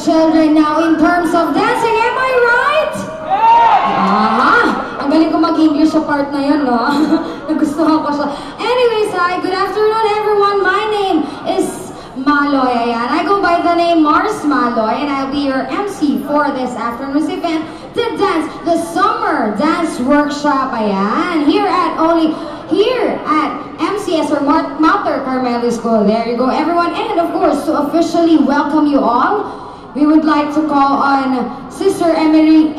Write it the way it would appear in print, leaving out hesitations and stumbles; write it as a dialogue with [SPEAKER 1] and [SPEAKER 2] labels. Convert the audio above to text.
[SPEAKER 1] Children now in terms of dancing, am I right? Ang galing ko mag-English sa part na yun, no? Nagustuhan ko siya. Anyways, hi, good afternoon everyone. My name is Maloy, ayan. I go by the name Mars Maloy, and I'll be your MC for this afternoon's event to dance the Summer Dance Workshop, ayan. Here at MCS or Mater Carmelo School. There you go, everyone. And of course, to officially welcome you all, we would like to call on Sister Emily